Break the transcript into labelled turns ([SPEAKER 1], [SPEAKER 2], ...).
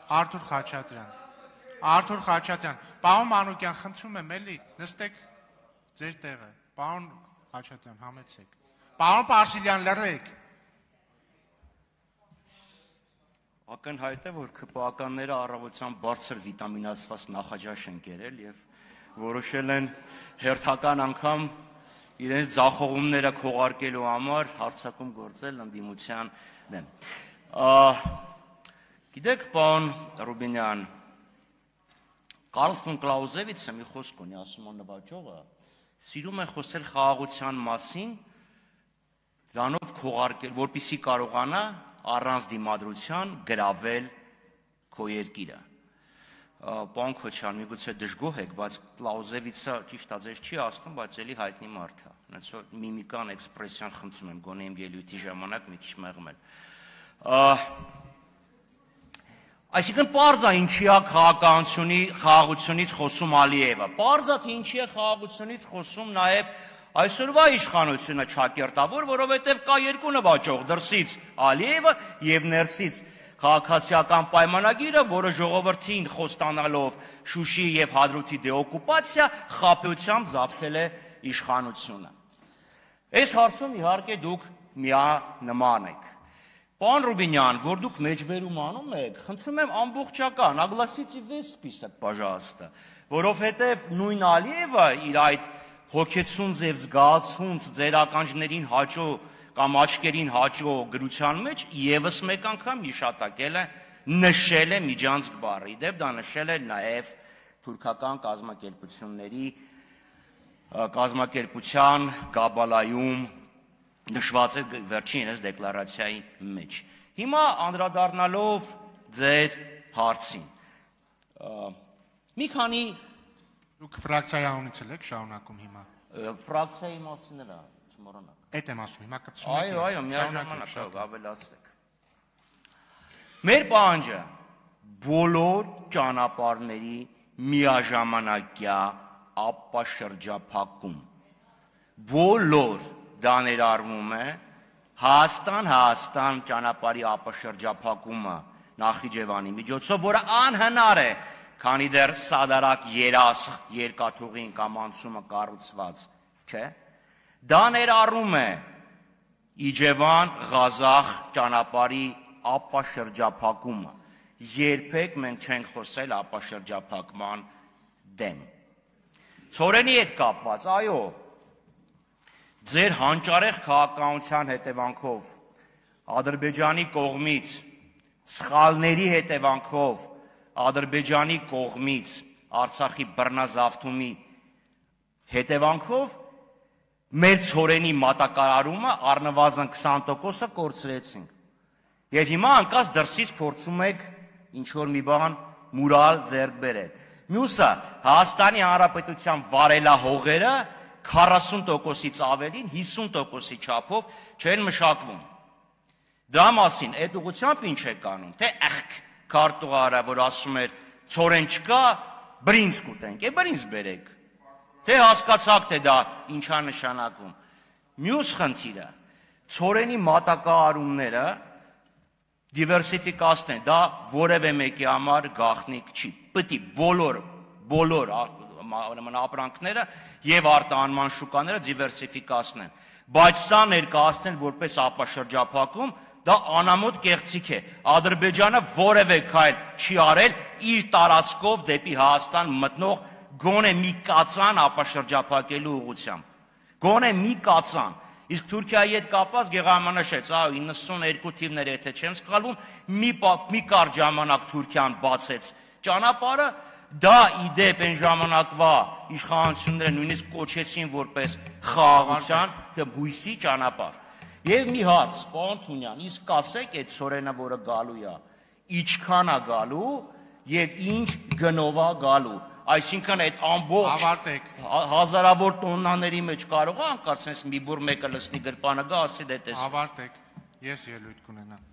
[SPEAKER 1] Արթուր Խաչատրյան, պարոն Մանուկյան, խնդրում եմ էլի, նստեք ձեր տեղը, պարոն Խաչատրյան, համեցեք, պարոն Պարսիլյան, լռեք։
[SPEAKER 2] Ակնհայտ է, որ ԿՊԱ-ականները առավոտյան բարձր վիտամինացված նախաճաշ են կերել եւ որոշել են հերթական անգամ իրենց ձախողումները քողարկելու համար հարձակում գործել ընդդիմության դեմ։ Գիտեք, պարոն Ռուբինյան, Կարլ ֆոն Կլաուզևիցը մի խոսք ունի, ասում է նվաճողը, սիրում է խոսել խաղաղության մասին, դրանով քողարկել, որպեսզի կարողանա առանց դիմադրության գրավել քո երկիրը։ Պարոն Քոչարյան, միգուցե դժգոհ եք, բայց Կլաուզևիցը ճիշտ է ձեզ չի ասում, բայց էլի հայտնի մարդ է։ Այնց որ միմիկան, էքսպրեսիան խնդրում եմ, գոնե իմ ելույթի ժամանակ մի քիչ մեղմել։ Այսինքն պարզ է ինչի է խաղաղությունից խոսում Ալիևը։ Պարզ է թե ինչի է խաղաղությունից խոսում նաև այսօրվա իշխանությունը ճակերտավոր, որովհետև կա երկու նվաճող, դրսից Ալիևը եւ ներսից քաղաքացիական պայմանագիրը, որը ժողովրդին խոստանալով Շուշիի եւ Հադրութի դեօկուպացիա խաբեությամբ զավթել է իշխանությունը։ Այս հարցում իհարկե դուք միանման եք։ Պարոն Ռուբինյան, որ դուք մեջբերում անում եք, խնդրում եմ ամբողջական, огласите весь список, пожалуйста, որովհետև նույն Ալիևը իր այդ հոգեցունց եւ զգացունց ձեր ականջներին հաճո կամ աչքերին հաճո գրության մեջ եւս մեկ անգամ հիշատակել է, նշել է Միջանցք բառը, իդեպ դա նշել է նաեւ թուրքական կազմակերպության Կաբալայում նշված է վերջին այս դեկլարացիայի մեջ։ Հիմա անդրադառնալով ձեր հարցին։ Մի քանի
[SPEAKER 1] Դուք ֆրակցիայի անունից եք շարունակում հիմա։
[SPEAKER 2] Ֆրակցիայի մասին էլ չմոռանաք։
[SPEAKER 1] Էդ եմ ասում, հիմա կպցնում եք։
[SPEAKER 2] Այո, միաժամանակ ավելացրեք։ Մեր պահանջը բոլոր ճանապարհների միաժամանակյա ապաշրջափակում։ Բոլոր դա ներառվում է Հայաստան ճանապարհի ապաշրջափակումը Նախիջևանի միջոցով, որը անհնար է, քանի դեռ սադարակ երասխ երկաթուղին կամ անցումը կառուցված չէ, դա ներառում է Իջևան-Ղազախ ճանապարհի ապաշրջափակումը։ Երբեք մենք չենք խոսել ապաշրջափակման դեմ։ Ցորենի հետ կապված, այո, ձեր հանճարեղ քաղաքականության հետևանքով, Ադրբեջանի կողմից, սխալների հետևանքով, Ադրբեջանի կողմից Արցախի բռնազավթումի հետևանքով մեր ցորենի մատակարարումը առնվազն 20%-ը կորցրեցինք։ Եվ հիմա անկած դրսից փորձում եք ինչ-որ մի բան մուրալ ձեռք բերել։ Մյուսը Հայաստանի Հանրապետության վարելահողերը 40%-ից ավելին 50%-ի չափով չեն մշակվում։ Դրա մասին այդ ուղղությամբ ինչ եք անում, թե քարտուղարը, որ ասում էր ցորեն չկա, բրինձ կուտենք, բրինձ բերեք։ Թե հասկացաք, թե դա ինչա նշանակում։ Մյուս խնդիրը, ցորենի մատակարարումները դիվերսիֆիկացնեն, դա որևէ մեկի համար գաղտնիք չի։ Պետք է բոլոր ապրանքները եւ արտահանման շուկաները դիվերսիֆիկացնեն։ Բայց սա ներկայացնել որպես ապաշրջափակում, դա անամոթ կեղծիք է։ Ադրբեջանը որևէ քայլ չի արել իր տարածքով դեպի Հայաստան մտնող գոնե մի կածան ապաշրջափակելու ուղղությամբ։ Գոնե մի կածան։ Իսկ Թուրքիայի հետ կապված Գեղարմանաշեց, 92 թիվներ եթե չեմ սխալվում, մի կարճ ժամանակ Թուրքիան բացեց ճանապարհը, դա իդեպ այն ժամանակվա իշխանությունները նույնիսկ կոչեցին որպես խաղաղության հույսի ճանապարհ։ Եվ մի հարց, պարոն Թունյան, իսկ ասեք այդ ցորենը, որը գալու է, ինչքան է գալու եւ ինչ գնով է գալու։ Այսինքն այդ ամբողջ հազարավոր տոննաների մեջ կարող է անկարծես մի բուր մեկը լցնի գրպանը գա, ասի դե տես։
[SPEAKER 1] Ավարտեք, ես ելույթ կունենամ։